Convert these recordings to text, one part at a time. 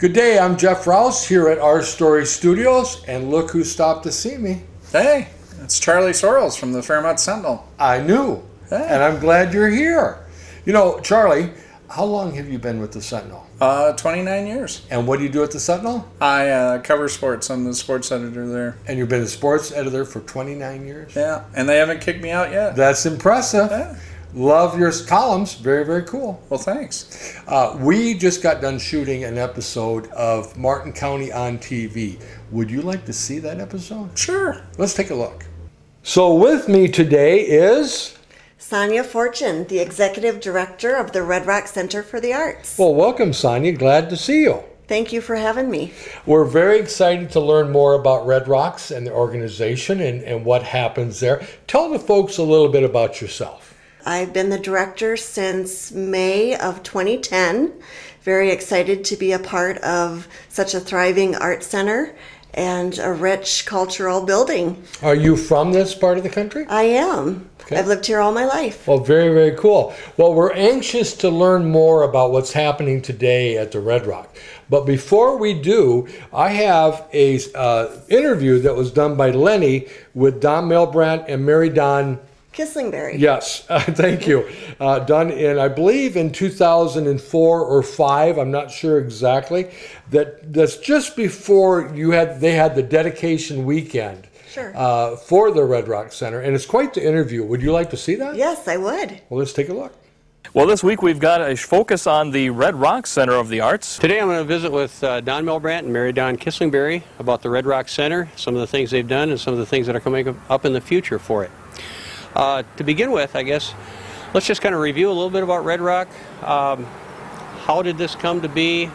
Good day, I'm Jeff Rouse here at Our Story Studios, and look who stopped to see me. Hey, it's Charlie Sorrells from the Fairmont Sentinel. I knew, and I'm glad you're here. You know, Charlie, how long have you been with the Sentinel? 29 years. And what do you do at the Sentinel? I cover sports. I'm the sports editor there. And you've been a sports editor for 29 years? Yeah, and they haven't kicked me out yet. That's impressive. Yeah. Love your columns. Very, very cool. Well, thanks. We just got done shooting an episode of Martin County on TV. Would you like to see that episode? Sure. Let's take a look. So with me today is... Sonja Fortune, the Executive Director of the Red Rock Center for the Arts. Well, welcome, Sonja. Glad to see you. Thank you for having me. We're very excited to learn more about Red Rocks and the organization and what happens there. Tell the folks a little bit about yourself. I've been the director since May of 2010. Very excited to be a part of such a thriving art center and a rich cultural building. Are you from this part of the country? I am. Okay. I've lived here all my life. Well, very, very cool. Well, we're anxious to learn more about what's happening today at the Red Rock. But before we do, I have a interview that was done by Lenny with Don Milbrandt and Mary Don Kisslingberry. Yes, thank you. Done in, I believe, in 2004 or 5. I'm not sure exactly. That's just before they had the dedication weekend. Sure. For the Red Rock Center, and it's quite the interview. Would you like to see that? Yes, I would. Well, let's take a look. Well, this week we've got a focus on the Red Rock Center of the Arts. Today I'm going to visit with Don Milbrandt and Mary Don Kisslingberry about the Red Rock Center, some of the things they've done and some of the things that are coming up in the future for it. To begin with, I guess, let's just kind of review a little bit about Red Rock. How did this come to be?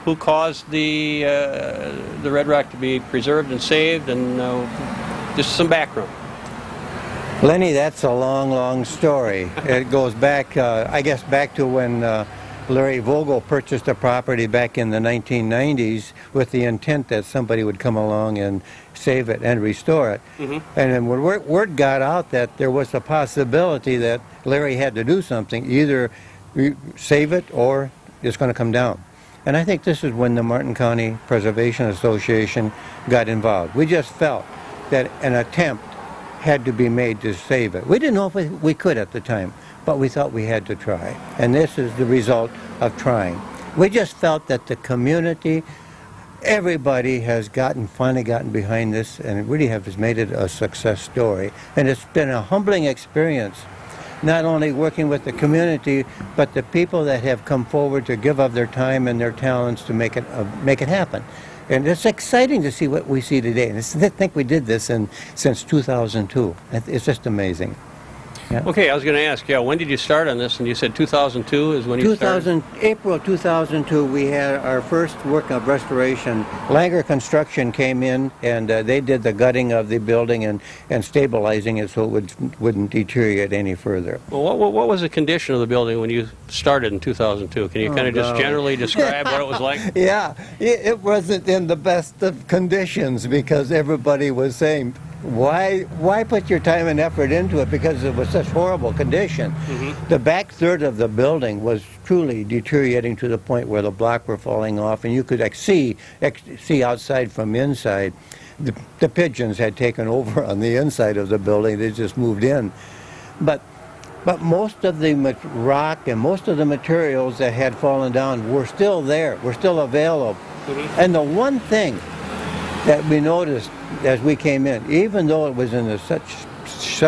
Who caused the Red Rock to be preserved and saved, and just some background. Lenny, that's a long, long story. It goes back, I guess, back to when Larry Vogel purchased the property back in the 1990s with the intent that somebody would come along and save it and restore it. Mm-hmm. And then when word got out that there was a possibility that Larry had to do something, either save it or it's going to come down. And I think this is when the Martin County Preservation Association got involved. We just felt that an attempt had to be made to save it. We didn't know if we could at the time, but we thought we had to try. And this is the result of trying. We just felt that the community, everybody has finally gotten behind this, and it really has made it a success story. And it's been a humbling experience, not only working with the community, but the people that have come forward to give of their time and their talents to make it happen. And it's exciting to see what we see today. And I think we did this since 2002. It's just amazing. Yeah. Okay, I was going to ask, when did you start on this? And you said 2002 is when you started? April 2002, we had our first work of restoration. Langer Construction came in, and they did the gutting of the building and stabilizing it so it wouldn't deteriorate any further. Well, what was the condition of the building when you started in 2002? Can you kind of just generally describe what it was like? Yeah, it wasn't in the best of conditions because everybody was saying, why put your time and effort into it, because it was such horrible condition. Mm-hmm. The back third of the building was truly deteriorating to the point where the block were falling off, and you could see outside from inside. The pigeons had taken over on the inside of the building. They just moved in. But most of the rock and most of the materials that had fallen down were still there, were still available. Mm-hmm. And the one thing that we noticed as we came in, even though it was in such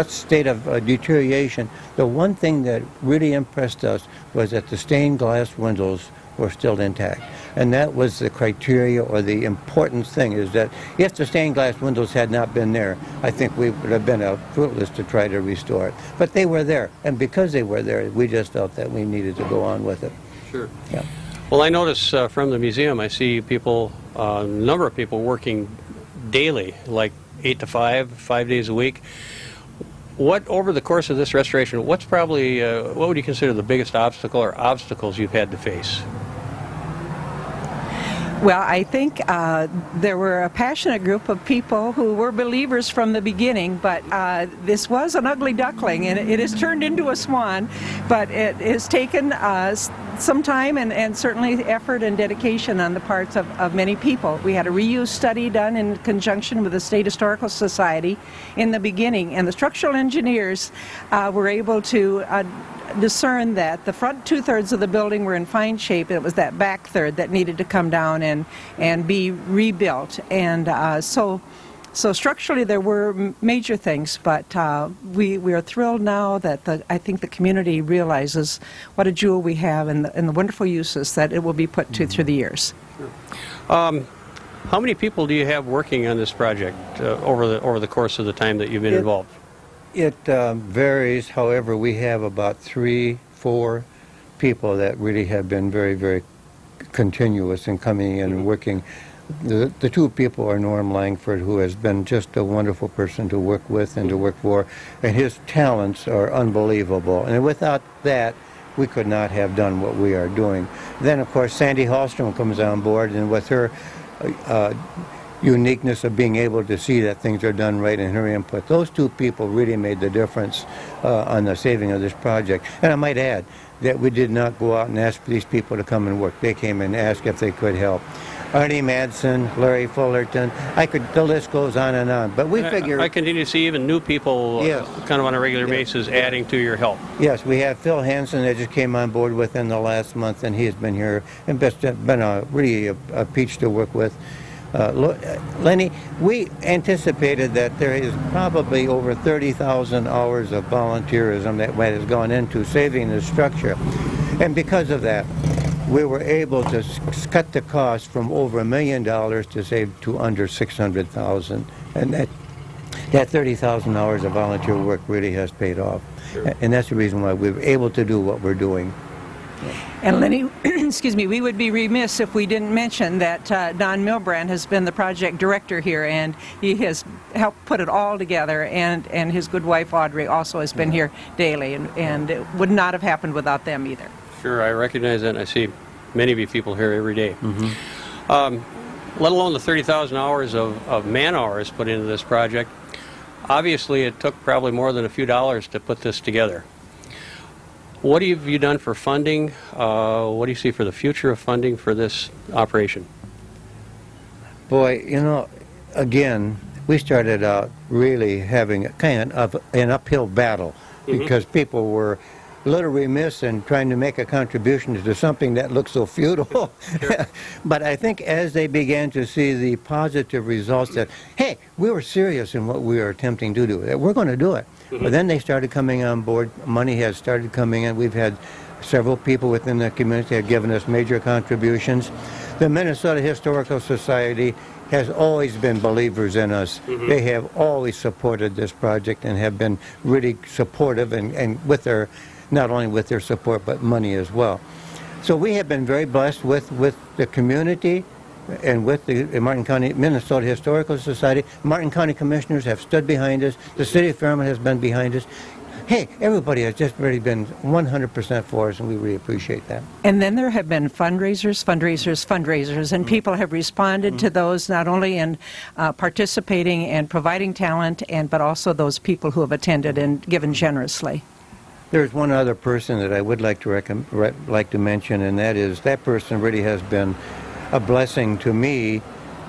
state of deterioration, the one thing that really impressed us was that the stained glass windows were still intact. And that was the criteria, or the important thing, is that if the stained glass windows had not been there, I think we would have been fruitless to try to restore it. But they were there, and because they were there, we just felt that we needed to go on with it. Sure. Yeah. Well, I notice from the museum, I see people, a number of people working daily, like 8 to 5 days a week. Over the course of this restoration, what would you consider the biggest obstacle or obstacles you've had to face? Well, I think there were a passionate group of people who were believers from the beginning, but this was an ugly duckling, and it has turned into a swan, but it has taken some time and certainly effort and dedication on the parts of many people. We had a reuse study done in conjunction with the State Historical Society in the beginning, and the structural engineers were able to discern that the front two-thirds of the building were in fine shape. It was that back third that needed to come down and be rebuilt. And so structurally there were major things, but we are thrilled now that I think the community realizes what a jewel we have and the wonderful uses that it will be put to through the years. How many people do you have working on this project over the course of the time that you've been involved? It varies. However, we have about 3-4 people that really have been very, very continuous in coming in and working. The two people are Norm Langford, who has been just a wonderful person to work with and to work for, and his talents are unbelievable. And without that, we could not have done what we are doing. Then, of course, Sandy Hallstrom comes on board, and with her uniqueness of being able to see that things are done right and her input, those two people really made the difference on the saving of this project. And I might add that we did not go out and ask for these people to come and work. They came and asked if they could help. Arnie Madsen, Larry Fullerton, the list goes on and on. But we figure... I continue to see even new people kind of on a regular basis adding to your help. Yes, we have Phil Hansen that just came on board within the last month, and he has been here and been really a peach to work with. Lenny, we anticipated that there is probably over 30,000 hours of volunteerism that has gone into saving the structure. And because of that, we were able to cut the cost from over $1 million to save to under $600,000, and that 30,000 hours of volunteer work really has paid off. Sure. And that's the reason why we were able to do what we're doing. And Lenny, excuse me, we would be remiss if we didn't mention that Don Milbrand has been the project director here, and he has helped put it all together, and his good wife Audrey also has been here daily, and it would not have happened without them either. Sure, I recognize that, and I see many of you people here every day. Let alone the 30,000 hours of man-hours put into this project. Obviously, it took probably more than a few dollars to put this together. What have you done for funding? What do you see for the future of funding for this operation? Boy, you know, again, we started out really having kind of an uphill battle because people were a little remiss in trying to make a contribution to something that looks so futile. Sure. But I think as they began to see the positive results that, hey, we were serious in what we were attempting to do, that we're going to do it. But then they started coming on board. Money has started coming in. We've had several people within the community have given us major contributions. The Minnesota Historical Society has always been believers in us. They have always supported this project and have been really supportive and with their, not only with their support, but money as well. So we have been very blessed with the community and with the Martin County Minnesota Historical Society. Martin County Commissioners have stood behind us. The City of Fairmont has been behind us. Hey, everybody has just really been 100% for us, and we really appreciate that. And then there have been fundraisers, and people have responded to those, not only in participating and providing talent, but also those people who have attended and given generously. There's one other person that I would like to mention, and that is that person really has been a blessing to me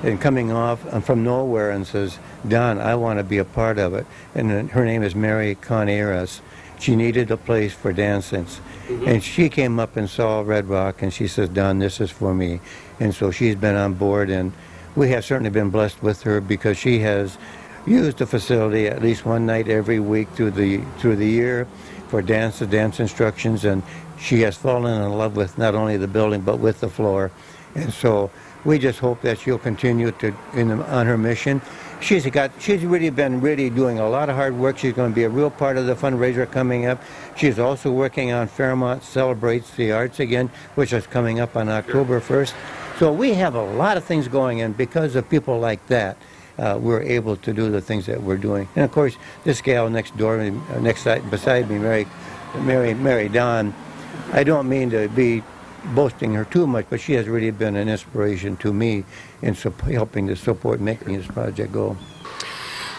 in coming off from nowhere and says, Don, I want to be a part of it. And her name is Mary Conaras. She needed a place for dancings. And she came up and saw Red Rock, and she says, Don, this is for me. And so she's been on board, and we have certainly been blessed with her because she has used the facility at least one night every week through the year for dance instructions, and she has fallen in love with not only the building but with the floor. And so we just hope that she'll continue on her mission. She's really been doing a lot of hard work. She's going to be a real part of the fundraiser coming up. She's also working on Fairmont Celebrates the Arts again, which is coming up on October 1st. So we have a lot of things going, and because of people like that, we're able to do the things that we're doing. And of course, this gal next door, beside me, Mary Dawn, I don't mean to be boasting her too much, but she has really been an inspiration to me in helping to support making this project go.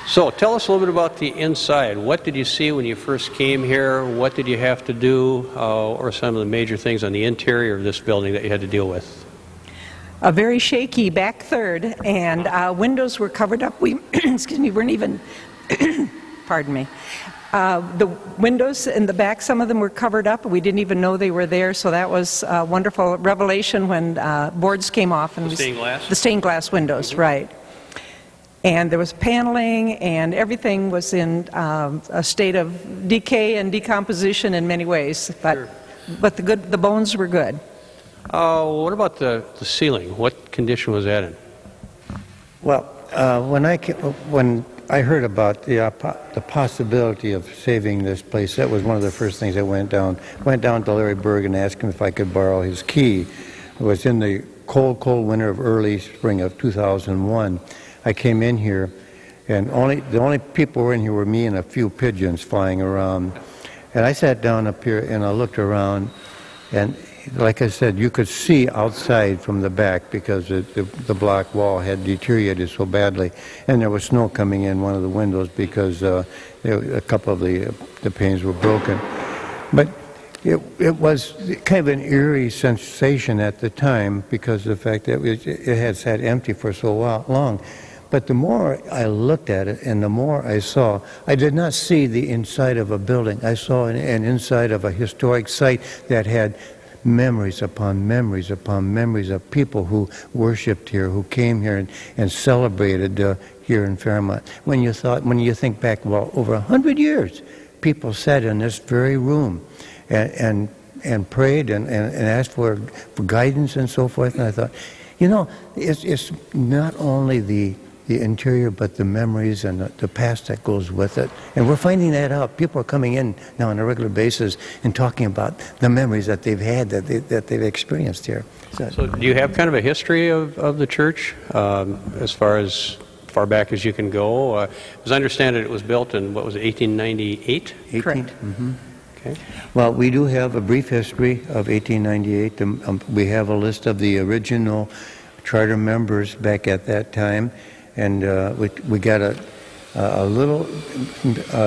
So tell us a little bit about the inside. What did you see when you first came here? What did you have to do, or some of the major things on the interior of this building that you had to deal with? A very shaky back third, and windows were covered up. We, excuse me, weren't even, pardon me. The windows in the back, some of them were covered up. We didn't even know they were there, so that was a wonderful revelation when boards came off. And the stained glass? The stained glass windows, right. And there was paneling, and everything was in a state of decay and decomposition in many ways. But, sure. but the bones were good. What about the ceiling? What condition was that in? Well, when I heard about the possibility of saving this place, that was one of the first things I went down to Larry Berg and asked him if I could borrow his key. It was in the cold winter of early spring of 2001. I came in here, and the only people who were in here were me and a few pigeons flying around. And I sat down up here and I looked around, and like I said, you could see outside from the back because the block wall had deteriorated so badly, and there was snow coming in one of the windows because a couple of the panes were broken. But it was kind of an eerie sensation at the time because of the fact that it had sat empty for so long. But the more I looked at it and the more I saw, I did not see the inside of a building. I saw an inside of a historic site that had memories upon memories upon memories of people who worshipped here, who came here and celebrated here in Fairmont. When you think back, well, over 100 years, people sat in this very room and prayed and asked for guidance and so forth. And I thought, you know, it's not only the interior, but the memories and the past that goes with it. And we're finding that out. People are coming in now on a regular basis and talking about the memories that they've had, that they've experienced here. So do you have kind of a history of the church as far back as you can go? As I understand it, it was built in, what was it, 1898? Correct. Mm-hmm. Okay. Well, we do have a brief history of 1898. We have a list of the original charter members back at that time. And we got a little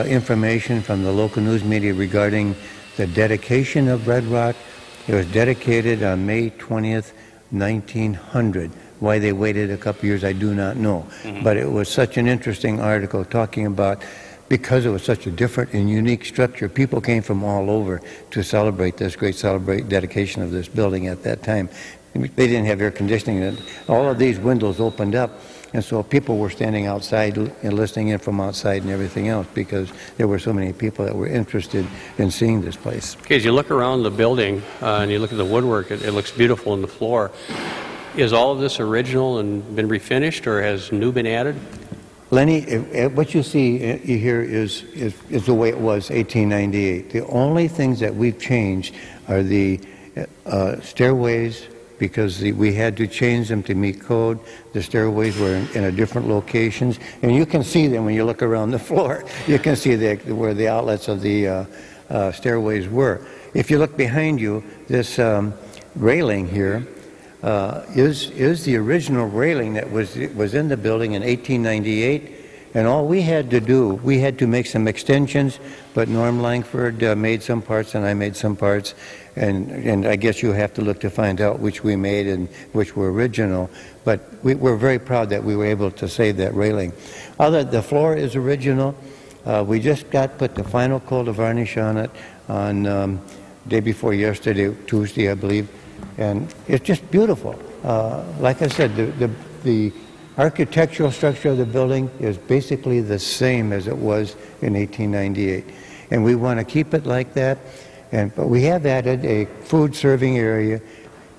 information from the local news media regarding the dedication of Red Rock. It was dedicated on May 20th, 1900. Why they waited a couple years, I do not know. Mm-hmm. But it was such an interesting article talking about, because it was such a different and unique structure, people came from all over to celebrate this dedication of this building at that time. They didn't have air conditioning, and all of these windows opened up. And so people were standing outside and listening in from outside and everything else because there were so many people that were interested in seeing this place. Okay, as you look around the building and you look at the woodwork, it looks beautiful on the floor. Is all of this original and been refinished, or has new been added? Lenny, what you see here is the way it was 1898. The only things that we've changed are the stairways, because we had to change them to meet code. The stairways were in a different locations, and you can see them when you look around the floor. You can see where the outlets of the stairways were. If you look behind you, this railing here is the original railing that was in the building in 1898. And all we had to do, we had to make some extensions, but Norm Langford made some parts and I made some parts. And I guess you have to look to find out which we made and which were original. But we're very proud that we were able to save that railing. The floor is original. We just put the final coat of varnish on it on day before yesterday, Tuesday, I believe. And it's just beautiful. Like I said, the architectural structure of the building is basically the same as it was in 1898. And we want to keep it like that. But we have added a food serving area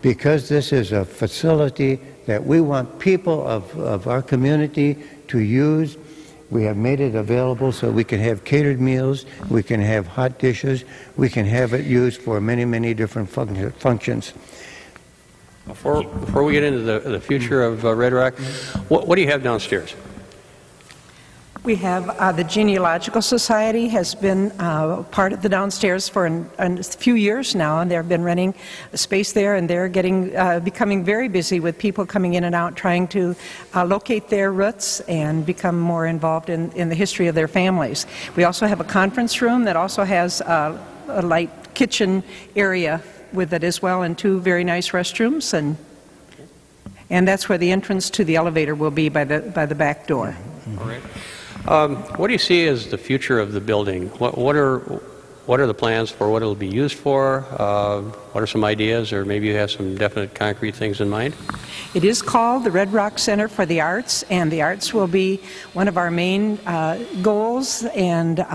because this is a facility that we want people of our community to use. We have made it available so we can have catered meals, we can have hot dishes, we can have it used for many, many different functions. Before we get into the future of Red Rock, what do you have downstairs? We have the Genealogical Society has been part of the downstairs for a few years now, and they've been renting a space there, and they're becoming very busy with people coming in and out trying to locate their roots and become more involved in the history of their families. We also have a conference room that also has a light kitchen area with it as well, and 2 very nice restrooms, and that's where the entrance to the elevator will be by the back door. All right. What do you see as the future of the building? What are the plans for what it'll be used for? What are some ideas, or maybe you have some definite concrete things in mind? It is called the Red Rock Center for the Arts, and the arts will be one of our main goals, and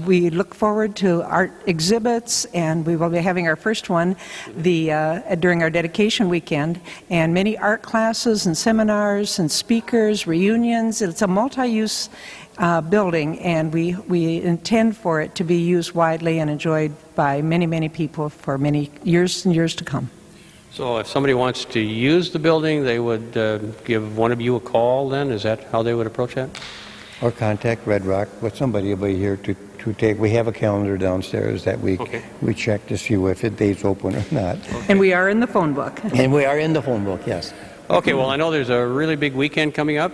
we look forward to art exhibits, and we will be having our first one during our dedication weekend, and many art classes and seminars and speakers, reunions. It's a multi-use building, and we intend for it to be used widely and enjoyed by many, many people for many years and years to come. So if somebody wants to use the building, they would give one of you a call then? Is that how they would approach that? Or contact Red Rock, but somebody will be here to take. We have a calendar downstairs that we check to see if the date's open or not. Okay. And we are in the phone book. And we are in the phone book, yes. Okay, well, I know there's a really big weekend coming up.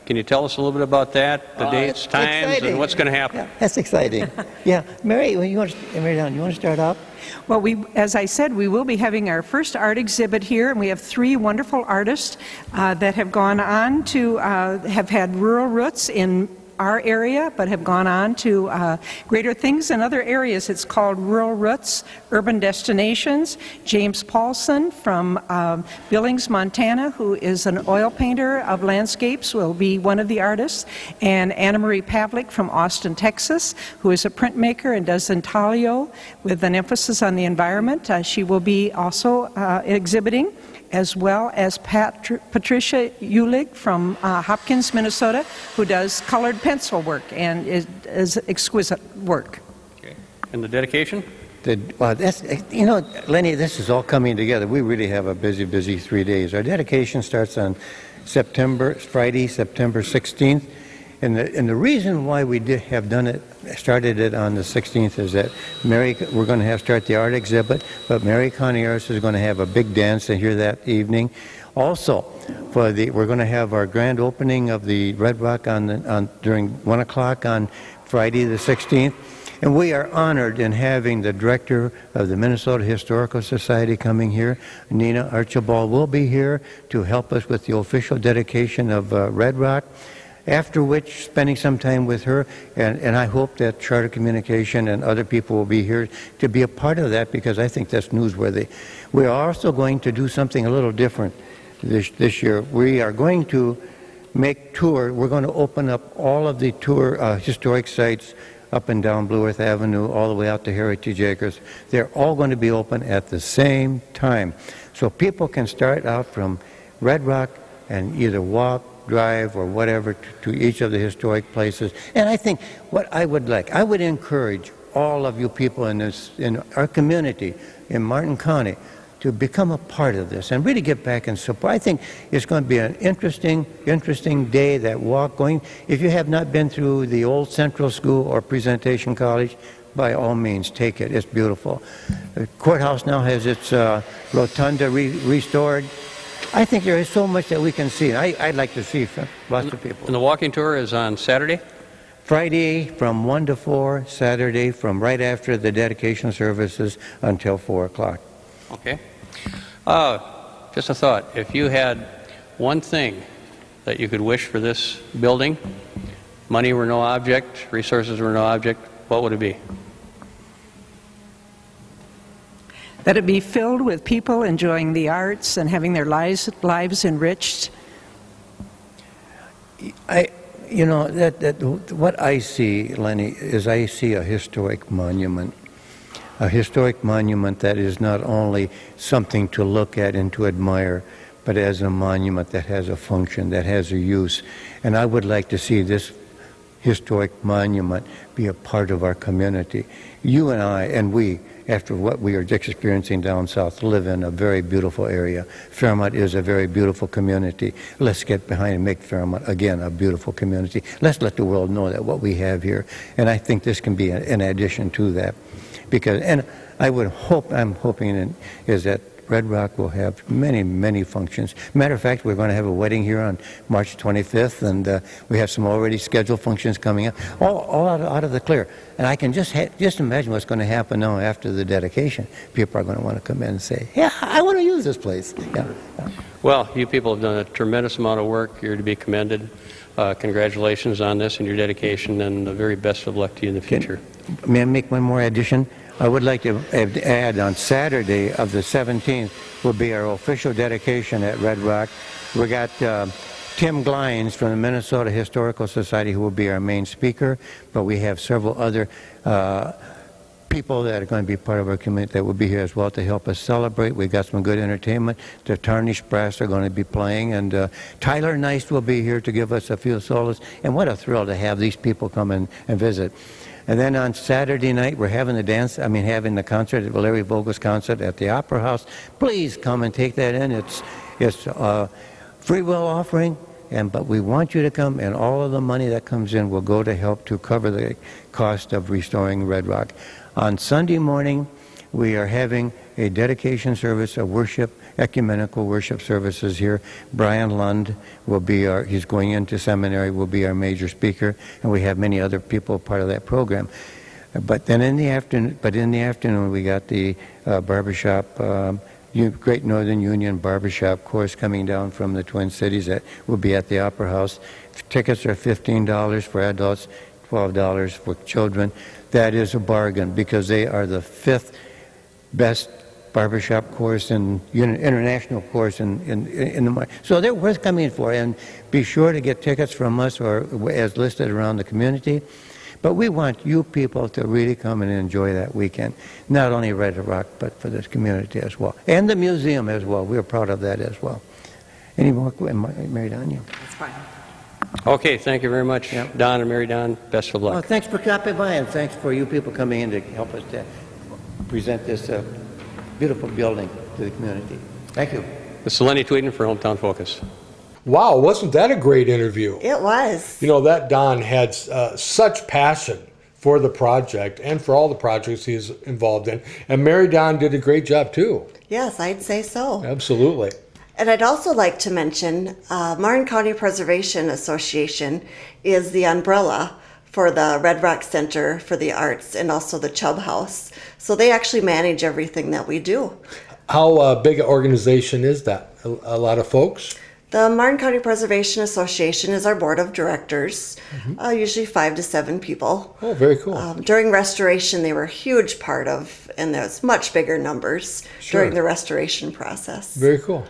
Can you tell us a little bit about that, the dates, times, exciting. And what's going to happen? Yeah, that's exciting. Yeah, Mary, you want to start off? Well, as I said, we will be having our first art exhibit here, and we have 3 wonderful artists that have gone on to have had rural roots in our area, but have gone on to greater things in other areas. It's called Rural Roots, Urban Destinations. James Paulson from Billings, Montana, who is an oil painter of landscapes, will be one of the artists. And Anna Marie Pavlik from Austin, Texas, who is a printmaker and does intaglio with an emphasis on the environment. She will be also exhibiting, as well as Patricia Ulig from Hopkins, Minnesota, who does colored pencil work and is exquisite work. Okay. And the dedication? Lenny, this is all coming together. We really have a busy, busy 3 days. Our dedication starts on Friday, September 16th. And the reason why we started it on the 16th is that we're going to start the art exhibit, but Mary Connieros is going to have a big dance here that evening. Also, we're going to have our grand opening of the Red Rock during 1 o'clock on Friday the 16th. And we are honored in having the director of the Minnesota Historical Society coming here. Nina Archibald will be here to help us with the official dedication of Red Rock. After which, spending some time with her, and I hope that Charter Communication and other people will be here to be a part of that, because I think that's newsworthy. We are also going to do something a little different this year. We are going to we're going to open up all of the historic sites up and down Blue Earth Avenue, all the way out to Heritage Acres. They're all going to be open at the same time. So people can start out from Red Rock and either walk, drive, or whatever to each of the historic places. And I think what I would encourage all of you people in our community in Martin County to become a part of this and really get back and support. I think it's going to be an interesting day, that walk going. If you have not been through the old Central School or Presentation College, by all means, take it. It's beautiful. The courthouse now has its rotunda restored. I think there is so much that we can see. I'd like to see from lots of people. And the walking tour is on Saturday? Friday from 1 to 4, Saturday from right after the dedication services until 4 o'clock. Okay. Just a thought. If you had one thing that you could wish for this building, money were no object, resources were no object, what would it be? That it be filled with people enjoying the arts and having their lives enriched. What I see, Lenny, is I see a historic monument. A historic monument that is not only something to look at and to admire, but as a monument that has a function, that has a use. And I would like to see this historic monument be a part of our community. You and I, and we, after what we are experiencing down south, live in a very beautiful area. Fairmont is a very beautiful community. Let's get behind and make Fairmont, again, a beautiful community. Let's let the world know that what we have here. And I think this can be an addition to that. Because, and I would hope, I'm hoping is that Red Rock will have many, many functions. Matter of fact, we're going to have a wedding here on March 25th, and we have some already scheduled functions coming up, all out of the clear. And I can just imagine what's going to happen now after the dedication. People are going to want to come in and say, yeah, I want to use this place. Yeah. Well, you people have done a tremendous amount of work. You're to be commended. Congratulations on this and your dedication, and the very best of luck to you in the future. May I make one more addition? I would like to add on Saturday of the 17th will be our official dedication at Red Rock. We got Tim Glines from the Minnesota Historical Society who will be our main speaker, but we have several other people that are going to be part of our community that will be here as well to help us celebrate. We've got some good entertainment. The Tarnished Brass are going to be playing, and Tyler Nice will be here to give us a few solos. And what a thrill to have these people come in and visit. And then on Saturday night, we're having having the concert, Larry Vogel's concert at the Opera House. Please come and take that in. It's a free will offering, but we want you to come, and all of the money that comes in will go to help to cover the cost of restoring Red Rock. On Sunday morning, we are having a dedication service, a worship, ecumenical worship services here. Brian Lund will be he's going into seminary, will be our major speaker, and we have many other people part of that program. But then in the afternoon, we got the barbershop, Great Northern Union Barbershop course coming down from the Twin Cities that will be at the Opera House. Tickets are $15 for adults, $12 for children. That is a bargain because they are the 5th best barbershop course and international course in the so they're worth coming for. And be sure to get tickets from us or as listed around the community. But we want you people to really come and enjoy that weekend, not only Red Rock but for this community as well, and the museum as well. We're proud of that as well. Any more, Mary Don? Yeah. That's fine. Okay, thank you very much, Yep. Don and Mary Don. Best of luck. Well, thanks for stopping by, and thanks for you people coming in to help us to present this beautiful building to the community. Thank you. This is Lenny Tvedten for Hometown Focus. Wow, wasn't that a great interview? It was. You know, that Don had such passion for the project and for all the projects he's involved in. And Mary Don did a great job too. Yes, I'd say so. Absolutely. And I'd also like to mention Martin County Preservation Association is the umbrella for the Red Rock Center for the Arts and also the Chubb House. So they actually manage everything that we do. How big an organization is that? A lot of folks? The Martin County Preservation Association is our board of directors, usually 5 to 7 people. Oh, very cool. During restoration, they were a huge part of, and there's much bigger numbers during the restoration process. Very cool.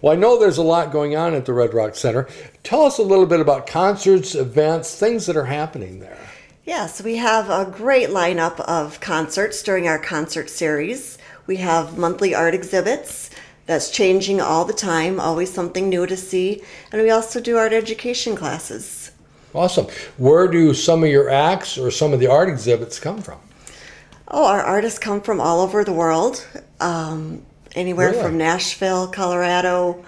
Well, I know there's a lot going on at the Red Rock Center. Tell us a little bit about concerts, events, things that are happening there. Yes, we have a great lineup of concerts during our concert series. We have monthly art exhibits that's changing all the time, always something new to see. And we also do art education classes. Awesome. Where do some of your acts or some of the art exhibits come from? Oh, our artists come from all over the world. Anywhere from Nashville, Colorado,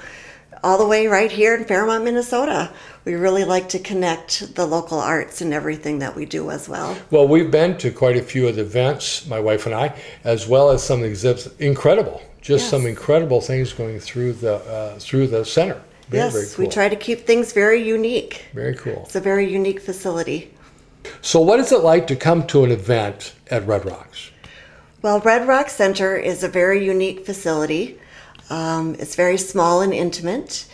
all the way right here in Fairmont, Minnesota. We really like to connect the local arts and everything that we do as well. Well, we've been to quite a few of the events, my wife and I, as well as some of the exhibits. Incredible. Just some incredible things going through the center. Very, very cool. We try to keep things very unique. Very cool. It's a very unique facility. So what is it like to come to an event at Red Rocks? Well, Red Rock Center is a very unique facility. It's very small and intimate.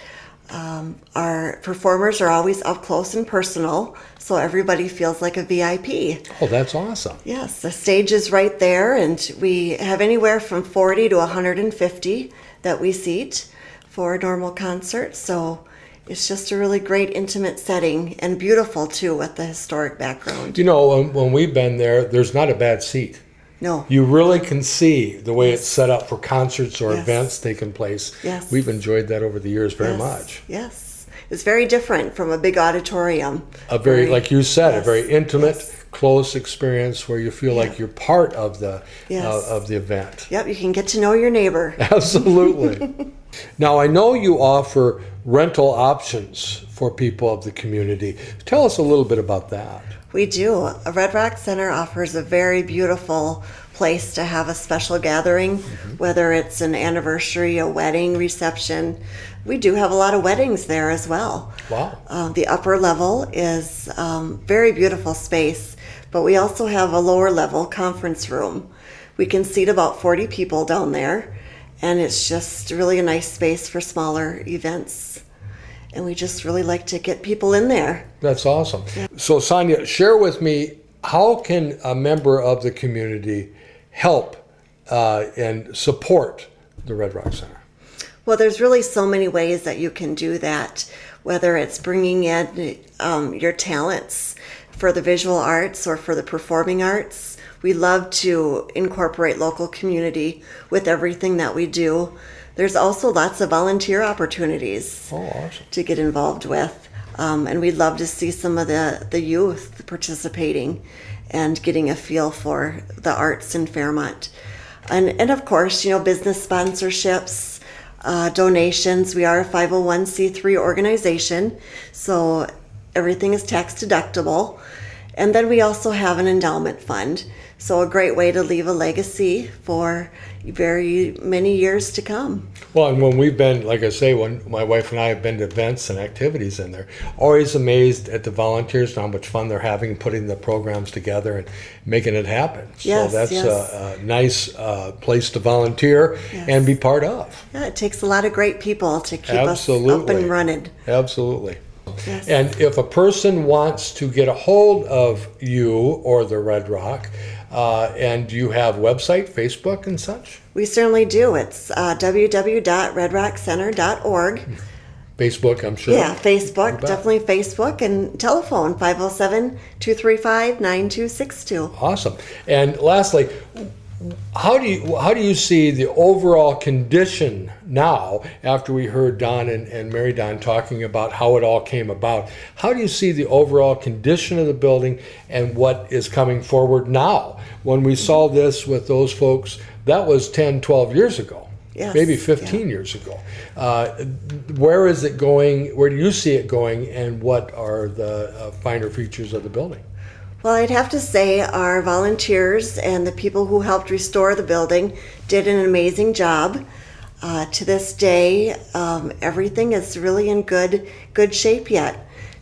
Our performers are always up close and personal, so everybody feels like a VIP. Oh, that's awesome. Yes, the stage is right there, and we have anywhere from 40 to 150 that we seat for a normal concert, so it's just a really great intimate setting and beautiful too with the historic background. You know, when we've been there, there's not a bad seat. No. You really can see the way it's set up for concerts or events taking place. Yes. We've enjoyed that over the years very much. Yes. It's very different from a big auditorium. A very, like you said, a very intimate, close experience where you feel like you're part of the event. Yep, you can get to know your neighbor. Absolutely. Now, I know you offer rental options for people of the community. Tell us a little bit about that. We do. A Red Rock Center offers a very beautiful place to have a special gathering, whether it's an anniversary, a wedding, reception. We do have a lot of weddings there as well. Wow. The upper level is very beautiful space, but we also have a lower level conference room. We can seat about 40 people down there, and it's just really a nice space for smaller events. And we just really like to get people in there. That's awesome. Yeah. So Sonja, share with me, how can a member of the community help and support the Red Rock Center? Well, there's really so many ways that you can do that, whether it's bringing in your talents for the visual arts or for the performing arts. We love to incorporate local community with everything that we do. There's also lots of volunteer opportunities to get involved with. And we'd love to see some of the youth participating and getting a feel for the arts in Fairmont. And of course, business sponsorships, donations. We are a 501c3 organization, so everything is tax deductible. And then we also have an endowment fund. So a great way to leave a legacy for very many years to come. Well, and when we've been, like I say, when my wife and I have been to events and activities in there, always amazed at the volunteers and how much fun they're having putting the programs together and making it happen. Yes, so that's a nice place to volunteer and be part of. Yeah, it takes a lot of great people to keep us Absolutely. up and running. Absolutely. Yes. And if a person wants to get a hold of you or the Red Rock, and do you have website, Facebook, and such? We certainly do. It's www.redrockcenter.org. Facebook, I'm sure. Yeah, Facebook, definitely Facebook, and telephone 507-235-9262. Awesome. And lastly, how do you see the overall condition now, after we heard Don and Mary Don talking about how it all came about? How do you see the overall condition of the building and what is coming forward now? When we saw this with those folks, that was 10, 12 years ago. Yes, maybe 15 years ago. Where is it going? Where do you see it going? And what are the finer features of the building? Well, I'd have to say our volunteers and the people who helped restore the building did an amazing job. To this day, everything is really in good shape yet.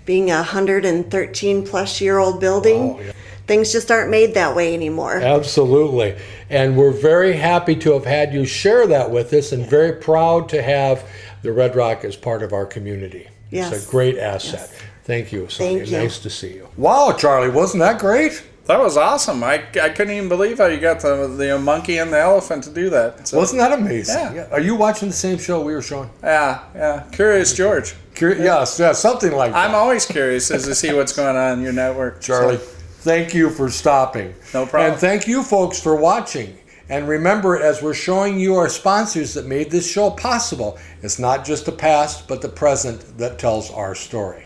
Being a 113-plus-year-old building, things just aren't made that way anymore. Absolutely. And we're very happy to have had you share that with us, and very proud to have the Red Rock as part of our community. Yes. It's a great asset. Yes. Thank you, Sonja. Thank you. Nice to see you. Wow, Charlie, wasn't that great? That was awesome. I couldn't even believe how you got the monkey and the elephant to do that. So, wasn't that amazing? Yeah. Are you watching the same show we were showing? Yeah. Curious George. Yes, something like that. I'm always curious as to see what's going on in your network. Charlie, thank you for stopping. No problem. And thank you folks for watching. And remember, as we're showing you our sponsors that made this show possible, it's not just the past, but the present that tells our story.